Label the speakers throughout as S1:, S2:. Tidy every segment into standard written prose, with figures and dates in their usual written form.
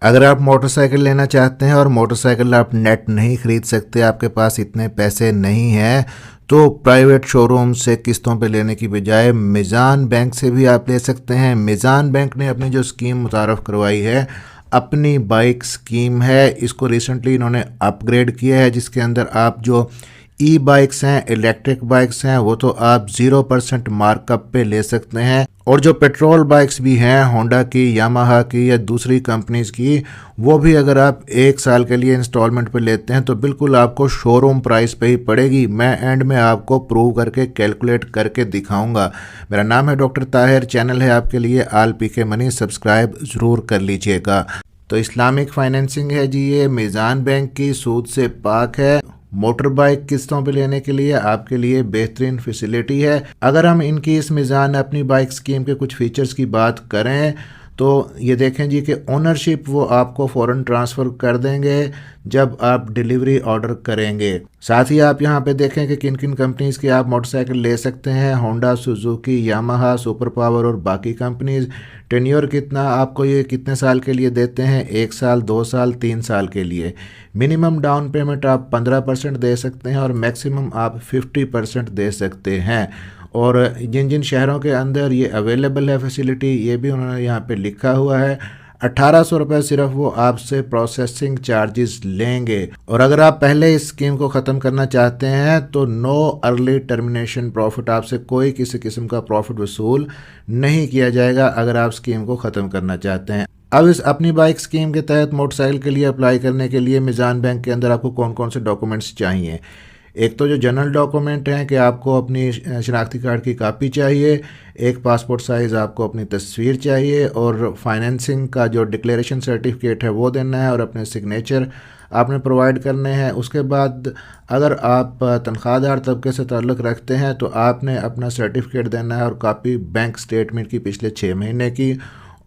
S1: अगर आप मोटरसाइकिल लेना चाहते हैं और मोटरसाइकिल आप नेट नहीं खरीद सकते, आपके पास इतने पैसे नहीं हैं, तो प्राइवेट शोरूम से किस्तों पे लेने की बजाय मीज़ान बैंक से भी आप ले सकते हैं। मीज़ान बैंक ने अपनी जो स्कीम मुतारफ़ करवाई है, अपनी बाइक स्कीम है, इसको रिसेंटली इन्होंने अपग्रेड किया है, जिसके अंदर आप जो ई बाइक्स हैं, इलेक्ट्रिक बाइक्स हैं, वो तो आप 0% मार्कअप पे ले सकते हैं। और जो पेट्रोल बाइक्स भी हैं, होंडा की, यामाहा की या दूसरी कंपनीज की, वो भी अगर आप 1 साल के लिए इंस्टॉलमेंट पे लेते हैं तो बिल्कुल आपको शोरूम प्राइस पे ही पड़ेगी। मैं एंड में आपको प्रूव करके कैलकुलेट करके दिखाऊंगा। मेरा नाम है डॉक्टर ताहिर, चैनल है आपके लिए आल पी के मनी, सब्सक्राइब ज़रूर कर लीजिएगा। तो इस्लामिक फाइनेंसिंग है जी, ये मीज़ान बैंक की, सूद से पाक है। मोटर बाइक किस्तों पे लेने के लिए आपके लिए बेहतरीन फैसिलिटी है। अगर हम इनकी इस मीज़ान अपनी बाइक स्कीम के कुछ फीचर्स की बात करें तो ये देखें जी कि ओनरशिप वो आपको फ़ौरन ट्रांसफ़र कर देंगे जब आप डिलीवरी ऑर्डर करेंगे। साथ ही आप यहाँ पे देखें कि किन किन कंपनीज़ की आप मोटरसाइकिल ले सकते हैं, Honda, Suzuki, Yamaha, super power और बाकी कंपनीज़। टेन्योर कितना, आपको ये कितने साल के लिए देते हैं, 1 साल, 2 साल, 3 साल के लिए। मिनिमम डाउन पेमेंट आप 15% दे सकते हैं और मैक्सिमम आप 50% दे सकते हैं। और जिन जिन शहरों के अंदर ये अवेलेबल है फैसिलिटी, ये भी उन्होंने यहाँ पे लिखा हुआ है। 1800 रुपये सिर्फ वो आपसे प्रोसेसिंग चार्जेस लेंगे। और अगर आप पहले इस स्कीम को ख़त्म करना चाहते हैं तो नो अर्ली टर्मिनेशन प्रॉफिट, आपसे कोई किसी किस्म का प्रॉफिट वसूल नहीं किया जाएगा अगर आप स्कीम को ख़त्म करना चाहते हैं। अब इस अपनी बाइक स्कीम के तहत मोटरसाइकिल के लिए अप्लाई करने के लिए मीज़ान बैंक के अंदर आपको कौन कौन से डॉक्यूमेंट्स चाहिए। एक तो जो जनरल डॉक्यूमेंट हैं कि आपको अपनी शनाख्ती कार्ड की कापी चाहिए, एक पासपोर्ट साइज़ आपको अपनी तस्वीर चाहिए, और फाइनेंसिंग का जो डिक्लेरेशन सर्टिफिकेट है वो देना है और अपने सिग्नेचर आपने प्रोवाइड करने हैं। उसके बाद अगर आप तनख्वाहदार तबके से ताल्लुक़ रखते हैं तो आपने अपना सर्टिफिकेट देना है और कापी बैंक स्टेटमेंट की पिछले 6 महीने की,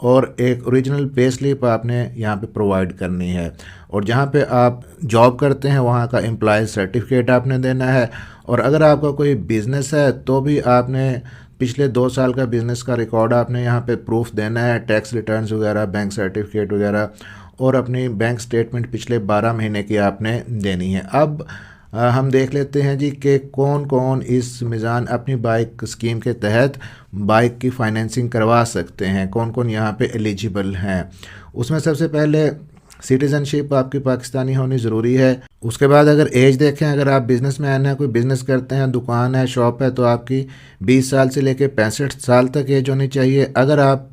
S1: और एक ओरिजिनल पे स्लिप आपने यहाँ पे प्रोवाइड करनी है। और जहाँ पे आप जॉब करते हैं वहाँ का एम्प्लॉय सर्टिफिकेट आपने देना है। और अगर आपका कोई बिज़नेस है तो भी आपने पिछले 2 साल का बिज़नेस का रिकॉर्ड आपने यहाँ पे प्रूफ देना है, टैक्स रिटर्न्स वगैरह, बैंक सर्टिफिकेट वगैरह, और अपनी बैंक स्टेटमेंट पिछले 12 महीने की आपने देनी है। अब हम देख लेते हैं जी कि कौन कौन इस मीज़ान अपनी बाइक स्कीम के तहत बाइक की फ़ाइनेंसिंग करवा सकते हैं, कौन कौन यहाँ पे एलिजिबल हैं। उसमें सबसे पहले सिटीज़नशिप आपकी पाकिस्तानी होनी ज़रूरी है। उसके बाद अगर एज देखें, अगर आप बिज़नेसमैन हैं, कोई बिज़नेस करते हैं, दुकान है, शॉप है, तो आपकी 20 साल से लेकर 65 साल तक एज होनी चाहिए। अगर आप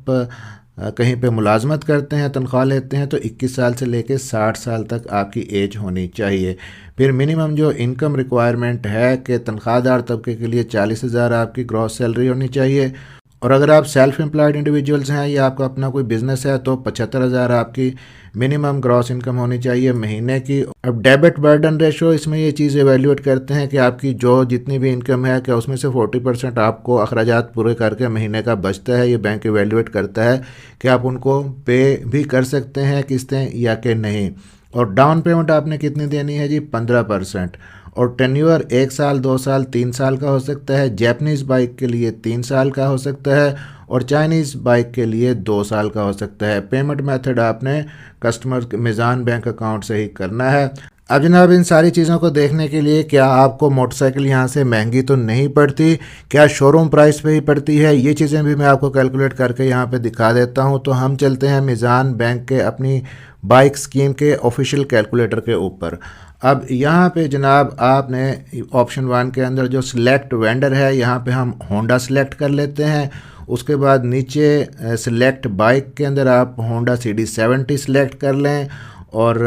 S1: कहीं पे मुलाजमत करते हैं, तनख्वाह लेते हैं, तो 21 साल से लेकर 60 साल तक आपकी एज होनी चाहिए। फिर मिनिमम जो इनकम रिक्वायरमेंट है कि तनख्वाहदार तबके के लिए 40,000 आपकी ग्रॉस सैलरी होनी चाहिए। और अगर आप सेल्फ एम्प्लॉयड इंडिविजुअल्स हैं या आपका अपना कोई बिज़नेस है तो 75,000 आपकी मिनिमम ग्रॉस इनकम होनी चाहिए महीने की। अब डेबिट बर्डन रेशो, इसमें ये चीज़ एवेल्यूएट करते हैं कि आपकी जो जितनी भी इनकम है कि उसमें से 40% आपको अखराजात पूरे करके महीने का बचता है। ये बैंक एवेल्यूएट करता है कि आप उनको पे भी कर सकते हैं किस्तें या कि नहीं। और डाउन पेमेंट आपने कितनी देनी है जी, 15%। और टेन्योर 1 साल, 2 साल, 3 साल का हो सकता है। जैपनीज़ बाइक के लिए 3 साल का हो सकता है और चाइनीज़ बाइक के लिए 2 साल का हो सकता है। पेमेंट मेथड आपने कस्टमर मीज़ान बैंक अकाउंट से ही करना है। अब जनाब, इन सारी चीज़ों को देखने के लिए क्या आपको मोटरसाइकिल यहाँ से महंगी तो नहीं पड़ती, क्या शोरूम प्राइस पे ही पड़ती है, ये चीज़ें भी मैं आपको कैलकुलेट करके यहाँ पे दिखा देता हूँ। तो हम चलते हैं मीज़ान बैंक के अपनी बाइक स्कीम के ऑफिशियल कैलकुलेटर के ऊपर। अब यहाँ पे जनाब आपने ऑप्शन 1 के अंदर जो सिलेक्ट वेंडर है, यहाँ पे हम होंडा सिलेक्ट कर लेते हैं। उसके बाद नीचे सिलेक्ट बाइक के अंदर आप होंडा CD70 सिलेक्ट कर लें, और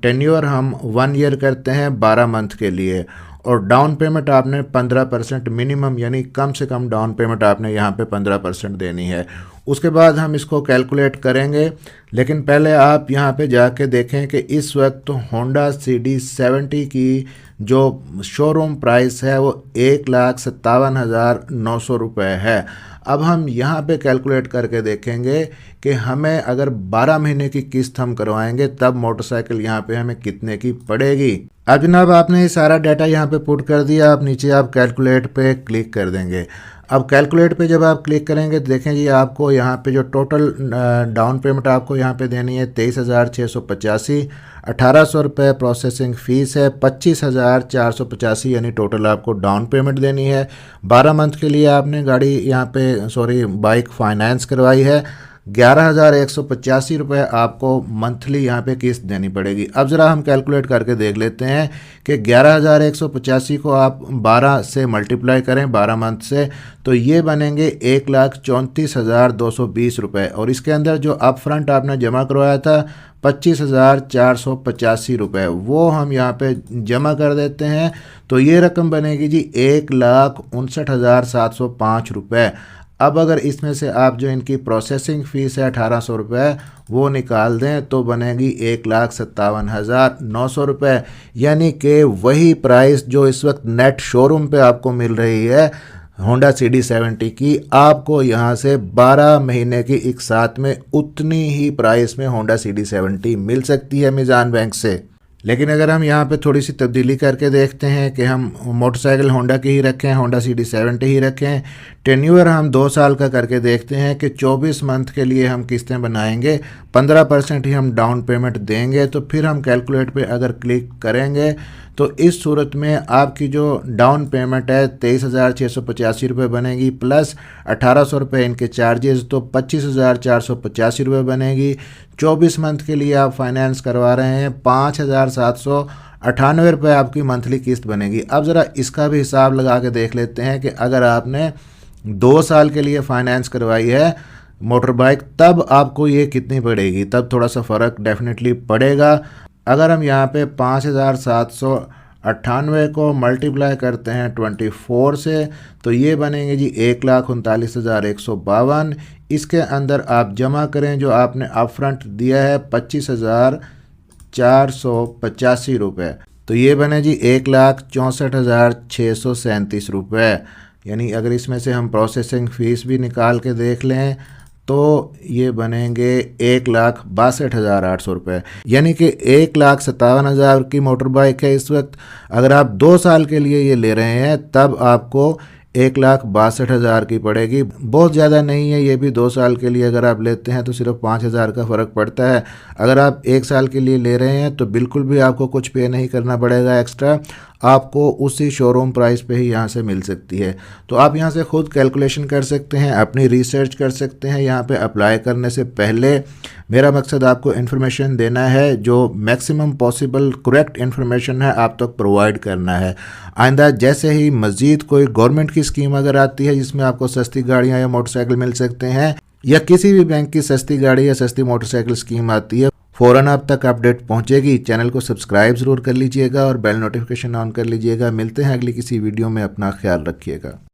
S1: टेन्योर हम 1 ईयर करते हैं 12 मंथ के लिए। और डाउन पेमेंट आपने 15% मिनिमम, यानी कम से कम डाउन पेमेंट आपने यहाँ पे 15% देनी है। उसके बाद हम इसको कैलकुलेट करेंगे, लेकिन पहले आप यहाँ पे जाके देखें कि इस वक्त होंडा CD70 की जो शोरूम प्राइस है वो 1,57,900 रुपये है। अब हम यहाँ पे कैलकुलेट करके देखेंगे कि हमें अगर 12 महीने की किस्त हम करवाएंगे तब मोटरसाइकिल यहाँ पे हमें कितने की पड़ेगी। अब जनाब आपने ये सारा डाटा यहाँ पे पुट कर दिया। अब नीचे आप कैलकुलेट पे क्लिक कर देंगे। अब कैलकुलेट पे जब आप क्लिक करेंगे तो देखें जी आपको यहाँ पे जो टोटल डाउन पेमेंट आपको यहाँ पे देनी है 23,685, 1,800 रुपये प्रोसेसिंग फ़ीस है, 25,485 यानी टोटल आपको डाउन पेमेंट देनी है। 12 मंथ के लिए आपने गाड़ी यहाँ पे बाइक फाइनेंस करवाई है। 11,185 रुपये आपको मंथली यहाँ पे किस्त देनी पड़ेगी। अब ज़रा हम कैलकुलेट करके देख लेते हैं कि 11,185 को आप 12 से मल्टीप्लाई करें 12 मंथ से, तो ये बनेंगे 1,34,220 रुपये। और इसके अंदर जो अप फ्रंट आपने जमा करवाया था 25,485 रुपये, वो हम यहाँ पे जमा कर देते हैं। तो ये रकम बनेगी जी 1,59,705 रुपये। अब अगर इसमें से आप जो इनकी प्रोसेसिंग फ़ीस है 1,800 रुपये वो निकाल दें तो बनेगी 1,57,900 रुपये, यानी कि वही प्राइस जो इस वक्त नेट शोरूम पे आपको मिल रही है होंडा CD70 की, आपको यहाँ से 12 महीने की एक साथ में उतनी ही प्राइस में होंडा CD70 मिल सकती है मीज़ान बैंक से। लेकिन अगर हम यहाँ पे थोड़ी सी तब्दीली करके देखते हैं कि हम मोटरसाइकिल होंडा की ही रखें, होंडा CD70 ही रखें, टेन्यूअर हम 2 साल का करके देखते हैं कि 24 मंथ के लिए हम किस्तें बनाएंगे, 15% ही हम डाउन पेमेंट देंगे, तो फिर हम कैलकुलेट पे अगर क्लिक करेंगे तो इस सूरत में आपकी जो डाउन पेमेंट है 23,685 रुपये बनेगी, प्लस 1,800 रुपये इनके चार्जेस, तो 25,485 रुपये बनेगी। 24 मंथ के लिए आप फाइनेंस करवा रहे हैं, 5,798 रुपये आपकी मंथली किस्त बनेगी। अब ज़रा इसका भी हिसाब लगा के देख लेते हैं कि अगर आपने 2 साल के लिए फ़ाइनेंस करवाई है मोटर बाइक, तब आपको ये कितनी पड़ेगी, तब थोड़ा सा फ़र्क डेफिनेटली पड़ेगा। अगर हम यहाँ पे 5,798 को मल्टीप्लाई करते हैं 24 से, तो ये बनेंगे जी 1,39,152। इसके अंदर आप जमा करें जो आपने अपफ्रंट दिया है 25,485 रुपये, तो ये बने जी 1,64,637 रुपये। यानी अगर इसमें से हम प्रोसेसिंग फ़ीस भी निकाल के देख लें तो ये बनेंगे 1,62,800 रुपये, यानी कि 1,57,000 की मोटर बाइक है इस वक्त। अगर आप 2 साल के लिए ये ले रहे हैं तब आपको 1,62,000 की पड़ेगी। बहुत ज़्यादा नहीं है ये भी, 2 साल के लिए अगर आप लेते हैं तो सिर्फ 5,000 का फ़र्क पड़ता है। अगर आप 1 साल के लिए ले रहे हैं तो बिल्कुल भी आपको कुछ पे नहीं करना पड़ेगा एक्स्ट्रा, आपको उसी शोरूम प्राइस पे ही यहाँ से मिल सकती है। तो आप यहाँ से ख़ुद कैलकुलेशन कर सकते हैं, अपनी रिसर्च कर सकते हैं। यहाँ पे अप्लाई करने से पहले मेरा मकसद आपको इन्फॉर्मेशन देना है, जो मैक्सिमम पॉसिबल करेक्ट इन्फॉर्मेशन है आप तक प्रोवाइड करना है। आइंदा जैसे ही मज़ीद कोई गवर्नमेंट की स्कीम अगर आती है जिसमें आपको सस्ती गाड़ियाँ या मोटरसाइकिल मिल सकते हैं, या किसी भी बैंक की सस्ती गाड़ी या सस्ती मोटरसाइकिल स्कीम आती है, फ़ौरन आप तक अपडेट पहुंचेगी। चैनल को सब्सक्राइब ज़रूर कर लीजिएगा और बेल नोटिफिकेशन ऑन कर लीजिएगा। मिलते हैं अगली किसी वीडियो में, अपना ख्याल रखिएगा।